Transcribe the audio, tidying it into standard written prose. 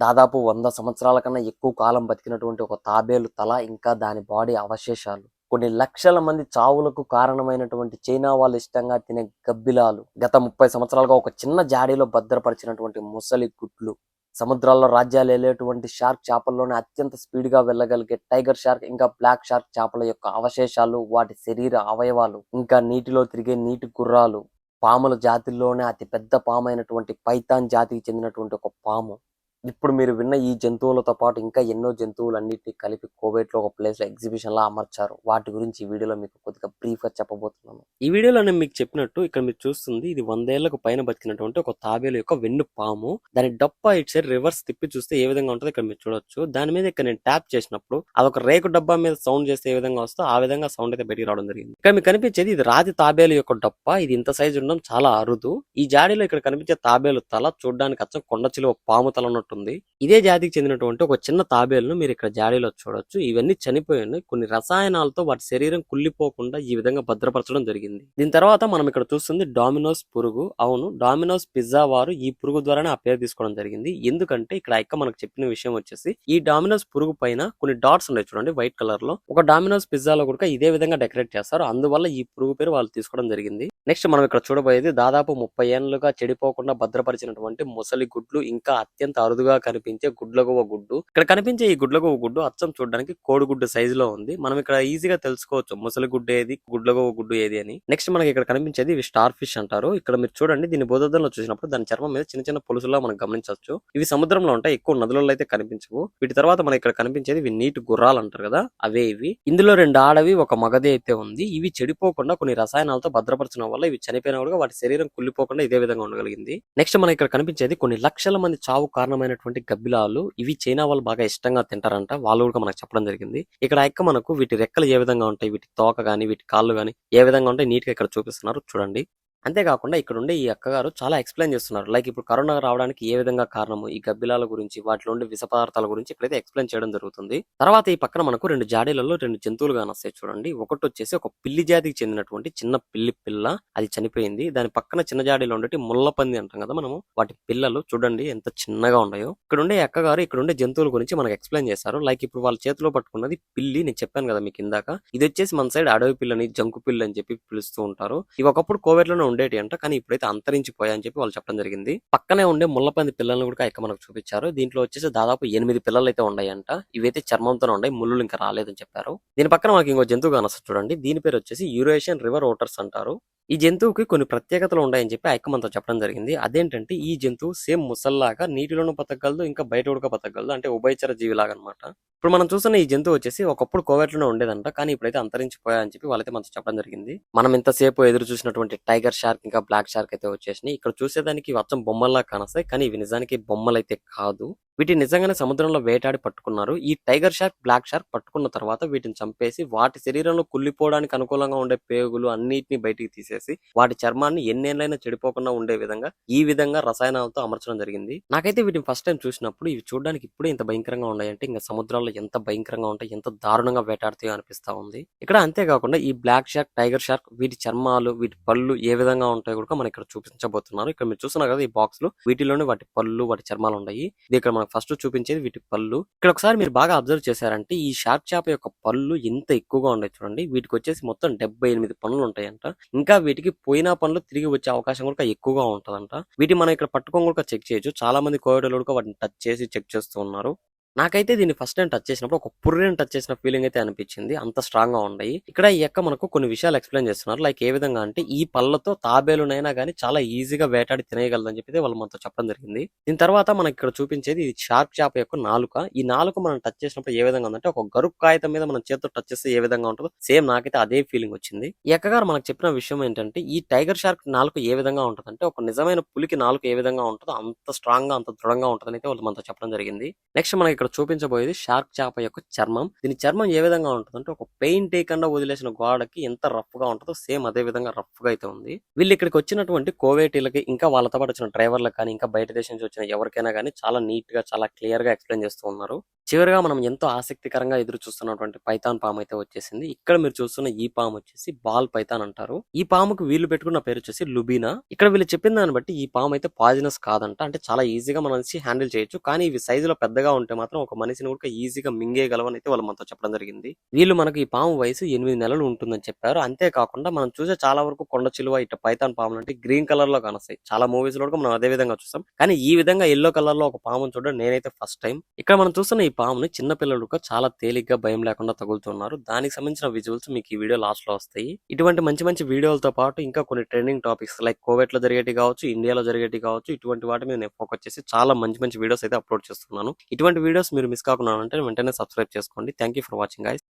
దాదాపు 100 సంవత్సరాల కన్నా ఎక్కువ కాలం బతికినటువంటి ఒక తాబేలు తల, ఇంకా దాని బాడీ అవశేషాలు. కొన్ని లక్షల మంది చావులకు కారణమైనటువంటి చైనా వాళ్ళు ఇష్టంగా తినే గబ్బిలాలు. గత 30 సంవత్సరాలుగా ఒక చిన్న జాడీలో భద్రపరిచినటువంటి ముసలి గుడ్లు. సముద్రాల్లో రాజ్యాలేలేటువంటి షార్క్ చేపల్లోనే అత్యంత స్పీడ్‌గా వెళ్ళగలిగే టైగర్ షార్క్, ఇంకా బ్లాక్ షార్క్ చేపల యొక్క అవశేషాలు, వాటి శరీర అవయవాలు, ఇంకా నీటిలో తిరిగే నీటి గుర్రాలు, పాముల జాతుల్లోనే అతి పెద్ద పామైనటువంటి పైథాన్ జాతికి చెందినటువంటి ఒక పాము. ఇప్పుడు మీరు విన్న ఈ జంతువులతో పాటు ఇంకా ఎన్నో జంతువులన్నిటిని కలిపి కోవేట్‌లో ఒక ప్లేస్‌లో ఎగ్జిబిషన్‌లా అమర్చారు. వాటి గురించి ఈ వీడియోలో మీకు కొద్దిగా బ్రీఫ్‌గా చెప్పబోతున్నాను. ఈ వీడియోలో నేను మీకు చెప్పినట్టు ఇక్కడ మీరు చూస్తుంది ఇది 100 ఏళ్లకు పైన బతికినటువంటి ఒక తాబేలు యొక్క వెన్ను పాము. దాని డప్పా ఇటు సైడ్ రివర్స్ తిప్పి చూస్తే ఏ విధంగా ఉంటదో ఇక్కడ మీరు చూడొచ్చు. దాని మీద ఇక్కడ నేను ట్యాప్ చేసినప్పుడు అదొక రేకు డబ్బా మీద సౌండ్ చేస్తే ఏ విధంగా వస్తుందో ఆ విధంగా సౌండ్ అయితే బయటికి రావడం జరిగింది. ఇక్కడ మీకు కనిపించేది ఇది రాతి తాబేలు యొక్క డప్పా. ఇది ఇంత సైజు ఉండడం చాలా అరుదు. ఈ జాడీలో ఇక్కడ కనిపించే తాబేలు తల చూడడానికి అచ్చం కొండ చిలువ పాము తల ఉన్నట్టుంది. ఇదే జాతికి చెందినటువంటి ఒక చిన్న తాబేలును మీరు ఇక్కడ జాడీలో చూడొచ్చు. ఇవన్నీ చనిపోయాయి. కొన్ని రసాయనాలతో వాటి శరీరం కుళ్ళిపోకుండా ఈ విధంగా భద్రపరచడం జరిగింది. దీని తర్వాత మనం ఇక్కడ చూస్తుంది డామినోస్ పురుగు. అవును, డామినోస్ పిజ్జా వారు ఈ పురుగు ద్వారానే ఆ పేరు తీసుకోవడం జరిగింది. ఎందుకంటే ఇక్కడ అక్క మనకు చెప్పిన విషయం వచ్చేసి ఈ డామినోస్ పురుగు పైన కొన్ని డాట్స్ ఉన్నాయి చూడండి వైట్ కలర్ లో. ఒక డామినోస్ పిజ్జాలో కూడా ఇదే విధంగా డెకరేట్ చేస్తారు. అందువల్ల ఈ పురుగు పేరు వాళ్ళు తీసుకోవడం జరిగింది. నెక్స్ట్ మనం ఇక్కడ చూడబోయేది దాదాపు 30 ఏళ్లుగా చెడిపోకుండా భద్రపరిచినటువంటి ముసలి గుడ్లు, ఇంకా అత్యంత అరుదుగా కనిపించే గుడ్లగవ్వ గుడ్డు. ఇక్కడ కనిపించే ఈ గుడ్లగవ్వ గుడ్డు అచ్చం చూడడానికి కోడిగుడ్డు సైజు లో ఉంది. మనం ఇక్కడ ఈజీగా తెలుసుకోవచ్చు ముసలి గుడ్డు ఏది, గుడ్లగవ్వ గుడ్డు ఏది అని. నెక్స్ట్ మనకి ఇక్కడ కనిపించేది ఇవి స్టార్ ఫిష్ అంటారు. ఇక్కడ మీరు చూడండి దీని భూతద్దంలో చూసినప్పుడు దాని చర్మం మీద చిన్న చిన్న పొలుసులా మనం గమనించవచ్చు. ఇవి సముద్రంలో ఉంటాయి, ఎక్కువ నదులలో అయితే కనిపించవు. వీటి తర్వాత మనకి ఇక్కడ కనిపించేది ఇవి నీటి గుర్రాలు అంటారు కదా, అవే ఇవి. ఇందులో 2 ఆడవి ఒక మగదే అయితే ఉంది. ఇవి చెడిపోకుండా కొన్ని రసాయనాలతో భద్రపరచడం వల్ల ఇవి చనిపోయినా కూడా వాటి శరీరం కుళ్ళిపోకుండా ఇదే విధంగా ఉండగలిగింది. నెక్స్ట్ మనకి ఇక్కడ కనిపించేది కొన్ని లక్షల మంది చావు కారణమైనటువంటి గబ్బిలాలు. ఇవి చైనా వాళ్ళు బాగా ఇష్టంగా తింటారంట. వాళ్ళు కూడా మనకు చెప్పడం జరిగింది. ఇక్కడ ఎక్క మనకు వీటి రెక్కలు ఏ విధంగా ఉంటాయి, వీటి తోక గాని వీటి కాళ్ళు గాని ఏ విధంగా ఉంటాయి నీట్ గా ఇక్కడ చూపిస్తున్నారు చూడండి. అంతేకాకుండా ఇక్కడ ఉండే ఈ అక్కగారు చాలా ఎక్స్ప్లెయిన్ చేస్తున్నారు. లైక్ ఇప్పుడు కరోనా రావడానికి ఏ విధంగా కారణము, ఈ గబ్బిలాల గురించి, వాటిలో ఉండే విష పదార్థాల గురించి ఇక్కడైతే ఎక్స్ప్లెయిన్ చేయడం జరుగుతుంది. తర్వాత ఈ పక్కన మనకు 2 జాడీలలో 2 జంతువులు కానొస్తాయి చూడండి. ఒకటి వచ్చేసి ఒక పిల్లి జాతికి చెందినటువంటి చిన్న పిల్లి పిల్ల, అది చనిపోయింది. దాని పక్కన చిన్న జాడీలో ఉండేటి ముళ్ళపంది అంటాం కదా మనము, వాటి పిల్లలు చూడండి ఎంత చిన్నగా ఉన్నాయో. ఇక్కడ ఉండే అక్కగారు ఇక్కడ ఉండే జంతువుల గురించి మనకు ఎక్స్ప్లెయిన్ చేశారు. లైక్ ఇప్పుడు వాళ్ళ చేతిలో పట్టుకున్నది పిల్లి, నేను చెప్పాను కదా మీకు ఇందాక. ఇది వచ్చేసి మన సైడ్ అడవి పిల్లని జంకు పిల్లి అని చెప్పి పిలుస్తూ ఉంటారు. ఇవి ఒకప్పుడు కోవేట్లోనే ఉండేటి అంట, కానీ ఇప్పుడైతే అంతరించిపోయాయని చెప్పి వాళ్ళు చెప్పడం జరిగింది. పక్కనే ఉండే ముళ్ళపంది పిల్లలను కూడా ఇక్కడ మనకు చూపించారు. దీంట్లో వచ్చేసి దాదాపు 8 పిల్లలు అయితే ఉన్నాయంట. ఇవైతే చర్మంతోనే ఉన్నాయి, ముళ్ళు ఇంకా రాలేదని చెప్పారు. దీని పక్కన మనకి ఇంకో జంతువు కానొస్తుంది చూడండి. దీని పేరు వచ్చేసి యూరేషియన్ రివర్ ఓటర్స్ అంటారు. ఈ జంతువుకి కొన్ని ప్రత్యేకతలు ఉన్నాయని చెప్పి అక్క మనతో చెప్పడం జరిగింది. అదేంటంటే ఈ జంతువు సేమ్ ముసల్లాగా నీటిలోనూ బతకగలదు, ఇంకా బయట కూడా బతకగలదు. అంటే ఉభయచర జీవిలాగా అనమాట. ఇప్పుడు మనం చూస్తున్న ఈ జంతువు వచ్చేసి ఒకప్పుడు కోవేట్లోనే ఉండేదంట, కానీ ఇప్పుడైతే అంతరించిపోయాయని చెప్పి వాళ్ళైతే మనతో చెప్పడం జరిగింది. మనం ఇంతసేపు ఎదురు చూసినటువంటి టైగర్ షార్క్ ఇంకా బ్లాక్ షార్క్ అయితే వచ్చేసినాయి. ఇక్కడ చూసేదానికి అచ్చం బొమ్మల్లా కానొస్తాయి, కానీ ఇవి నిజానికి బొమ్మలైతే కాదు. వీటిని నిజంగానే సముద్రంలో వేటాడి పట్టుకున్నారు. ఈ టైగర్ షార్క్, బ్లాక్ షార్క్ పట్టుకున్న తర్వాత వీటిని చంపేసి వాటి శరీరంలో కుళ్ళిపోవడానికి అనుకూలంగా ఉండే పేగులు అన్నిటిని బయటికి తీసేసి వాటి చర్మాన్ని ఎన్నేళ్ళైనా చెడిపోకుండా ఉండే విధంగా ఈ విధంగా రసాయనాలతో అమర్చడం జరిగింది. నాకైతే వీటిని ఫస్ట్ టైం చూసినప్పుడు ఇవి చూడడానికి ఇప్పుడే ఇంత భయంకరంగా ఉన్నాయంటే ఇంకా సముద్రాల్లో ఎంత భయంకరంగా ఉంటాయి, ఎంత దారుణంగా వేటాడుతాయో అనిపిస్తా ఉంది. ఇక్కడ అంతేకాకుండా ఈ బ్లాక్ షార్క్, టైగర్ షార్క్ వీటి చర్మాలు, వీటి పళ్ళు ఏ విధంగా ఉంటాయో కూడా మనం ఇక్కడ చూపించబోతున్నారు. ఇక్కడ మీరు చూస్తున్నారు కదా ఈ బాక్స్ లో, వీటిలోనే వాటి పళ్ళు, వాటి చర్మాలు ఉన్నాయి. ఇది ఇక్కడ ఫస్ట్ చూపించేది వీటి పళ్ళు. ఇక్కడ ఒకసారి మీరు బాగా అబ్జర్వ్ చేశారంటే ఈ షార్క్ చేప యొక్క పళ్ళు ఎంత ఎక్కువగా ఉన్నాయి చూడండి. వీటికి వచ్చేసి మొత్తం 78 పనులు ఉంటాయంట. ఇంకా వీటికి పోయిన పనులు తిరిగి వచ్చే అవకాశం కూడా ఎక్కువగా ఉంటదంట. వీటిని మనం ఇక్కడ పట్టుకొని కూడా చెక్ చేయొచ్చు. చాలా మంది కోవిడ్ కూడా వాటిని టచ్ చేసి చెక్ చేస్తూ ఉన్నారు. నాకైతే దీన్ని ఫస్ట్ టైం టచ్ చేసినప్పుడు ఒక పుర్రెని టచ్ చేసిన ఫీలింగ్ అయితే అనిపించింది. అంత స్ట్రాంగ్ గా ఉన్నాయి. ఇక్కడ ఈ యొక్క మనకు కొన్ని విషయాలు ఎక్స్ప్లెయిన్ చేస్తున్నారు. లైక్ ఏ విధంగా అంటే ఈ పళ్ళతో తాబేలునైనా గానీ చాలా ఈజీగా వేటాడి తినేయగలదని చెప్పి వాళ్ళు మనతో చెప్పడం జరిగింది. దీని తర్వాత మనకి ఇక్కడ చూపించేది ఈ షార్క్ చేప యొక్క నాలుక. ఈ నాలుక మనం టచ్ చేసినప్పుడు ఏ విధంగా ఉందంటే ఒక గరుకు కాగితం మీద మనం చేతితో టచ్ చేస్తే ఏ విధంగా ఉంటుందో సేమ్ నాకైతే అదే ఫీలింగ్ వచ్చింది. ఈ అక్కగారు మనకు చెప్పిన విషయం ఏంటంటే ఈ టైగర్ షార్క్ నాలుక ఏ విధంగా ఉంటుందంటే ఒక నిజమైన పులికి నాలుక ఏ విధంగా ఉంటుందో అంత స్ట్రాంగ్ గా, అంత దృఢంగా ఉంటుందని అయితే వాళ్ళు మనతో చెప్పడం జరిగింది. నెక్స్ట్ మనకి ఇక్కడ ఇక్కడ చూపించబోయేది షార్క్ చేప యొక్క చర్మం. దీని చర్మం ఏ విధంగా ఉంటుందంటే ఒక పెయింట్ వేయకుండా వదిలేసిన గోడకి ఎంత రఫ్ గా ఉంటుందో సేమ్ అదే విధంగా రఫ్ గా అయితే ఉంది. వీళ్ళు ఇక్కడికి వచ్చినటువంటి కోవేటీలకి ఇంకా వాళ్ళతో పాటు వచ్చిన డ్రైవర్లకు కానీ ఇంకా బయట దేశం నుంచి వచ్చిన ఎవరికైనా కానీ చాలా నీట్ గా చాలా క్లియర్ గా ఎక్స్ప్లెయిన్ చేస్తూ ఉన్నారు. చివరిగా మనం ఎంతో ఆసక్తికరంగా ఎదురు చూస్తున్నటువంటి పైథాన్ పాము అయితే వచ్చేసింది. ఇక్కడ మీరు చూస్తున్న ఈ పాము వచ్చేసి బాల్ పైథాన్ అంటారు. ఈ పాముకు వీళ్ళు పెట్టుకున్న పేరు వచ్చేసి లుబీనా. ఇక్కడ వీళ్ళు చెప్పిన దాన్ని బట్టి ఈ పాము అయితే పాయిజనస్ కాదంట. అంటే చాలా ఈజీగా మనం హ్యాండిల్ చేయొచ్చు. కానీ ఇవి సైజులో పెద్దగా ఉంటే మాత్రం ఒక మనిషిని కూడా ఈజీగా మింగేయగలవని అయితే వాళ్ళు మనతో చెప్పడం జరిగింది. వీళ్ళు మనకి ఈ పాము వయసు 8 నెలలు ఉంటుందని చెప్పారు. అంతేకాకుండా మనం చూసే చాలా వరకు కొండ చిలువ ఇట్లా పైథాన్ పాములు అంటే గ్రీన్ కలర్ లో కానొస్తాయి. చాలా మూవీస్ లో కూడా మనం అదే విధంగా చూస్తాం. కానీ ఈ విధంగా ఎల్లో కలర్ లో ఒక పామును చూడడం నేనైతే ఫస్ట్ టైం. ఇక్కడ మనం చూస్తున్న ఈ పాముని చిన్న పిల్లలు చాలా తేలిగ్గా భయం లేకుండా తగులుతున్నారు. దానికి సంబంధించిన విజువల్స్ మీకు ఈ వీడియో లాస్ట్ లో వస్తాయి. ఇటువంటి మంచి మంచి వీడియోలతో పాటు ఇంకా కొన్ని ట్రెండింగ్ టాపిక్స్ లైక్ కోవిడ్ లో జరిగేటి కావచ్చు, ఇండియాలో జరిగేటి కావచ్చు, ఇటువంటి వాటి మీద నేను ఫోకస్ చేసి చాలా మంచి మంచి వీడియోస్ అయితే అప్లోడ్ చేస్తున్నాను. ఇటువంటి వీడియోస్ మీరు మిస్ కాకుండా ఉంటే వెంటనే సబ్స్క్రైబ్ చేసుకోండి. Thank you for watching guys.